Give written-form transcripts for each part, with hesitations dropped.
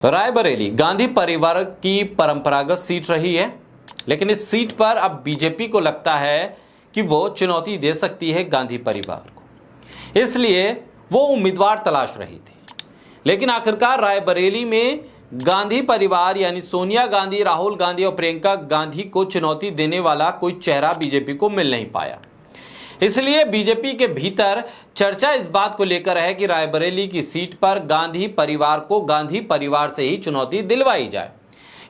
रायबरेली गांधी परिवार की परंपरागत सीट रही है, लेकिन इस सीट पर अब बीजेपी को लगता है कि वो चुनौती दे सकती है गांधी परिवार को, इसलिए वो उम्मीदवार तलाश रही थी। लेकिन आखिरकार रायबरेली में गांधी परिवार यानी सोनिया गांधी, राहुल गांधी और प्रियंका गांधी को चुनौती देने वाला कोई चेहरा बीजेपी को मिल नहीं पाया। इसलिए बीजेपी के भीतर चर्चा इस बात को लेकर है कि रायबरेली की सीट पर गांधी परिवार को गांधी परिवार से ही चुनौती दिलवाई जाए।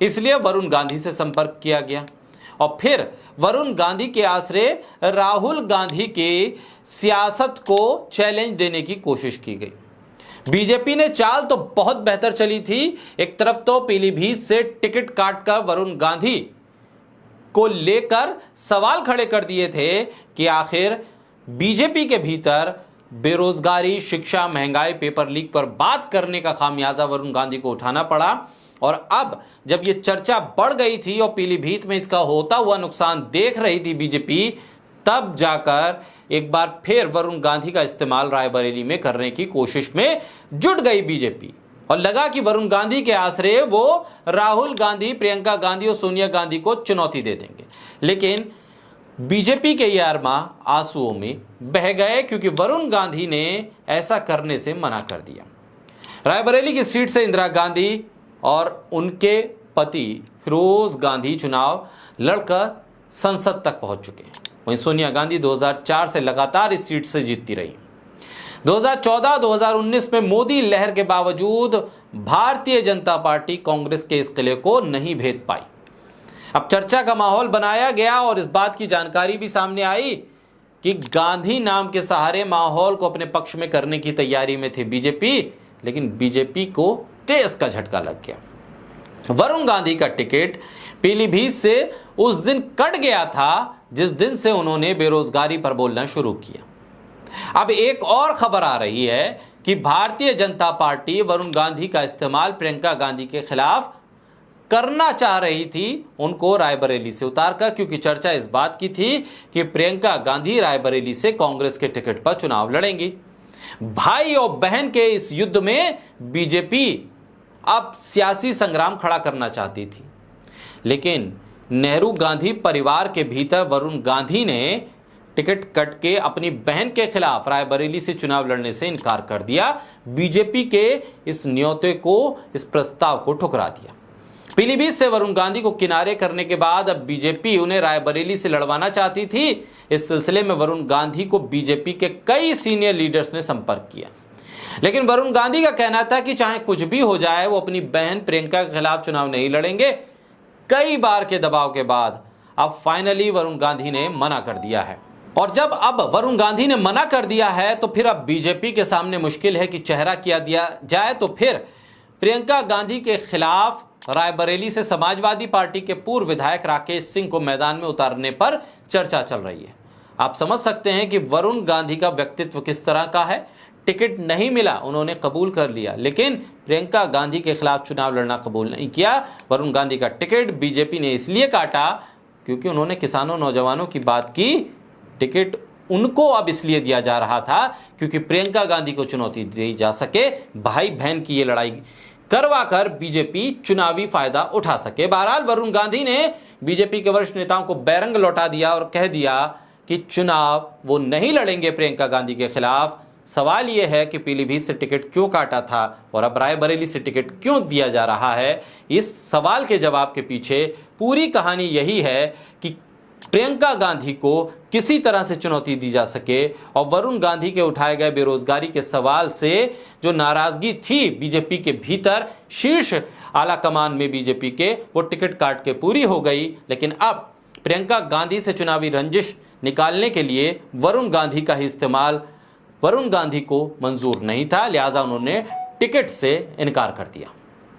इसलिए वरुण गांधी से संपर्क किया गया और फिर वरुण गांधी के आश्रय राहुल गांधी के सियासत को चैलेंज देने की कोशिश की गई। बीजेपी ने चाल तो बहुत बेहतर चली थी। एक तरफ तो पीलीभीत से टिकट काटकर वरुण गांधी को लेकर सवाल खड़े कर दिए थे कि आखिर बीजेपी के भीतर बेरोजगारी, शिक्षा, महंगाई, पेपर लीक पर बात करने का खामियाजा वरुण गांधी को उठाना पड़ा। और अब जब ये चर्चा बढ़ गई थी और पीलीभीत में इसका होता हुआ नुकसान देख रही थी बीजेपी, तब जाकर एक बार फिर वरुण गांधी का इस्तेमाल रायबरेली में करने की कोशिश में जुट गई बीजेपी और लगा कि वरुण गांधी के आश्रय वो राहुल गांधी, प्रियंका गांधी और सोनिया गांधी को चुनौती दे देंगे। लेकिन बीजेपी के ये अरमा आंसुओं में बह गए, क्योंकि वरुण गांधी ने ऐसा करने से मना कर दिया। रायबरेली की सीट से इंदिरा गांधी और उनके पति फिरोज गांधी चुनाव लड़कर संसद तक पहुंच चुके हैं। वहीं सोनिया गांधी 2004 से लगातार इस सीट से जीतती रही। 2014-2019 में मोदी लहर के बावजूद भारतीय जनता पार्टी कांग्रेस के इस किले को नहीं भेद पाई। अब चर्चा का माहौल बनाया गया और इस बात की जानकारी भी सामने आई कि गांधी नाम के सहारे माहौल को अपने पक्ष में करने की तैयारी में थी बीजेपी, लेकिन बीजेपी को तेज का झटका लग गया। वरुण गांधी का टिकट पीलीभीत से उस दिन कट गया था जिस दिन से उन्होंने बेरोजगारी पर बोलना शुरू किया। अब एक और खबर आ रही है कि भारतीय जनता पार्टी वरुण गांधी का इस्तेमाल प्रियंका गांधी के खिलाफ करना चाह रही थी, उनको रायबरेली से उतारकर, क्योंकि चर्चा इस बात की थी कि प्रियंका गांधी रायबरेली से कांग्रेस के टिकट पर चुनाव लड़ेंगी। भाई और बहन के इस युद्ध में बीजेपी अब सियासी संग्राम खड़ा करना चाहती थी, लेकिन नेहरू गांधी परिवार के भीतर वरुण गांधी ने टिकट कट के अपनी बहन के खिलाफ रायबरेली से चुनाव लड़ने से इनकार कर दिया। बीजेपी के इस न्योते को, इस प्रस्ताव को ठुकरा दिया। पीलीभीत से वरुण गांधी को किनारे करने के बाद अब बीजेपी उन्हें रायबरेली से लड़वाना चाहती थी। इस सिलसिले में वरुण गांधी को बीजेपी के कई सीनियर लीडर्स ने संपर्क किया, लेकिन वरुण गांधी का कहना था कि चाहे कुछ भी हो जाए वो अपनी बहन प्रियंका के खिलाफ चुनाव नहीं लड़ेंगे। कई बार के दबाव के बाद अब फाइनली वरुण गांधी ने मना कर दिया है। और जब अब वरुण गांधी ने मना कर दिया है तो फिर अब बीजेपी के सामने मुश्किल है कि चेहरा किया दिया जाए। तो फिर प्रियंका गांधी के खिलाफ रायबरेली से समाजवादी पार्टी के पूर्व विधायक राकेश सिंह को मैदान में उतारने पर चर्चा चल रही है। आप समझ सकते हैं कि वरुण गांधी का व्यक्तित्व किस तरह का है। टिकट नहीं मिला, उन्होंने कबूल कर लिया, लेकिन प्रियंका गांधी के खिलाफ चुनाव लड़ना कबूल नहीं किया। वरुण गांधी का टिकट बीजेपी ने इसलिए काटा क्योंकि उन्होंने किसानों, नौजवानों की बात की। टिकट उनको अब इसलिए दिया जा रहा था क्योंकि प्रियंका गांधी को चुनौती दी जा सके, भाई बहन की ये लड़ाई करवा कर बीजेपी चुनावी फायदा उठा सके। बहरहाल वरुण गांधी ने बीजेपी के वरिष्ठ नेताओं को बैरंग लौटा दिया और कह दिया कि चुनाव वो नहीं लड़ेंगे प्रियंका गांधी के खिलाफ। सवाल यह है कि पीलीभीत से टिकट क्यों काटा था और अब रायबरेली से टिकट क्यों दिया जा रहा है। इस सवाल के जवाब के पीछे पूरी कहानी यही है कि प्रियंका गांधी को किसी तरह से चुनौती दी जा सके और वरुण गांधी के उठाए गए बेरोजगारी के सवाल से जो नाराजगी थी बीजेपी के भीतर, शीर्ष आला कमान में बीजेपी के, वो टिकट काट के पूरी हो गई। लेकिन अब प्रियंका गांधी से चुनावी रंजिश निकालने के लिए वरुण गांधी का ही इस्तेमाल वरुण गांधी को मंजूर नहीं था, लिहाजा उन्होंने टिकट से इनकार कर दिया।